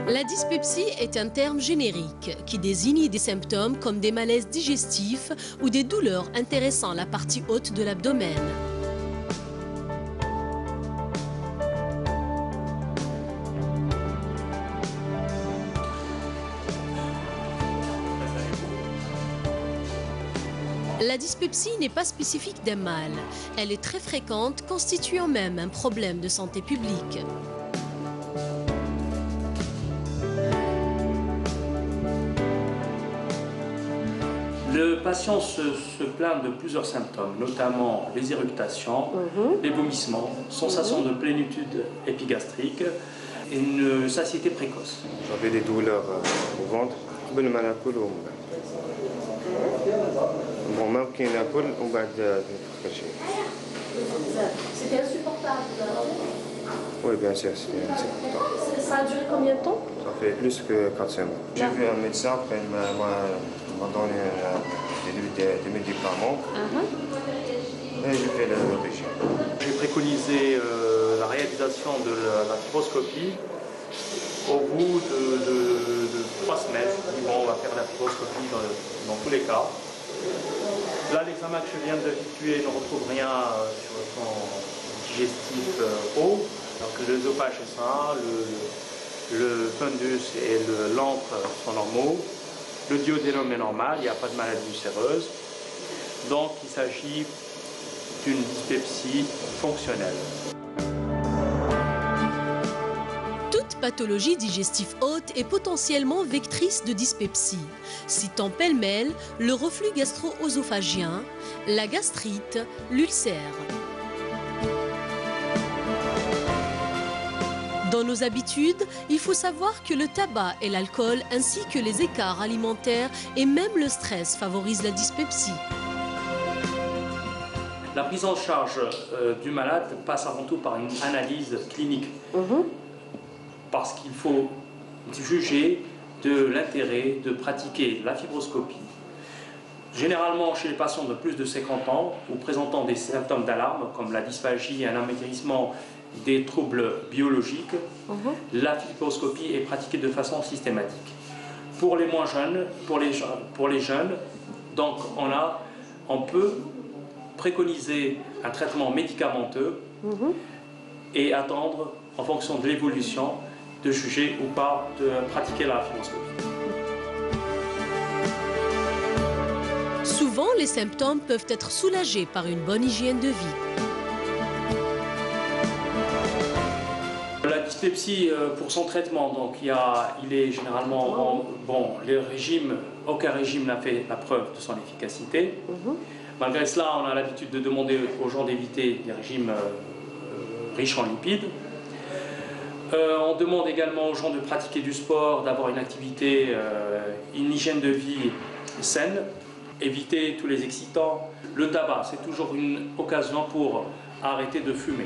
La dyspepsie est un terme générique qui désigne des symptômes comme des malaises digestifs ou des douleurs intéressant la partie haute de l'abdomen. La dyspepsie n'est pas spécifique d'un mal. Elle est très fréquente, constituant même un problème de santé publique. Le patient se plaint de plusieurs symptômes, notamment les éructations, les vomissements, sensation de plénitude épigastrique et une satiété précoce. J'avais des douleurs au ventre, قبل ما ناكل ومن بعد. Bon, même كي ناكل ومن بعد نفكر شيء. C'était insupportable. Oui, bien sûr, c'était insupportable. Ça a duré combien de temps? Ça fait plus que 4 semaines. J'ai vu un médecin, il m'a donné des médicaments et j'ai fait le régime. J'ai préconisé la réalisation de la fibroscopie au bout de 3 semaines. Bon, on va faire la fibroscopie dans tous les cas. Là, l'examen que je viens d'effectuer ne retrouve rien sur le plan digestif haut. Donc l'œsophage est sain, le fundus et l'encre sont normaux. Le duodénum est normal, il n'y a pas de maladie ulcéreuse. Donc il s'agit d'une dyspepsie fonctionnelle. Toute pathologie digestive haute est potentiellement vectrice de dyspepsie, citant pêle-mêle le reflux gastro-œsophagien, la gastrite, l'ulcère. Dans nos habitudes, il faut savoir que le tabac et l'alcool ainsi que les écarts alimentaires et même le stress favorisent la dyspepsie. La prise en charge du malade passe avant tout par une analyse clinique. Parce qu'il faut juger de l'intérêt de pratiquer la fibroscopie. Généralement, chez les patients de plus de 50 ans ou présentant des symptômes d'alarme comme la dysphagie et un amaigrissement des troubles biologiques, la fibroscopie est pratiquée de façon systématique. Pour les moins jeunes, pour les jeunes, donc on peut préconiser un traitement médicamenteux et attendre, en fonction de l'évolution, de juger ou pas de pratiquer la fibroscopie. Souvent, les symptômes peuvent être soulagés par une bonne hygiène de vie. La dyspepsie, pour son traitement, donc il est généralement les régimes, aucun régime n'a fait la preuve de son efficacité. Malgré cela, on a l'habitude de demander aux gens d'éviter des régimes riches en lipides. On demande également aux gens de pratiquer du sport, d'avoir une activité, une hygiène de vie saine, éviter tous les excitants. Le tabac, c'est toujours une occasion pour arrêter de fumer.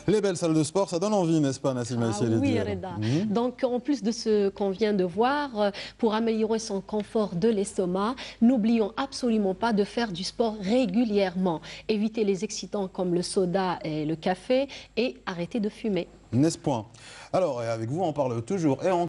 Les belles salles de sport, ça donne envie, n'est-ce pas, Nassima Sieledi? Oui, Reda. Donc, en plus de ce qu'on vient de voir, pour améliorer son confort de l'estomac, n'oublions absolument pas de faire du sport régulièrement. Éviter les excitants comme le soda et le café et arrêter de fumer. N'est-ce point? Alors, et avec vous, on parle toujours et on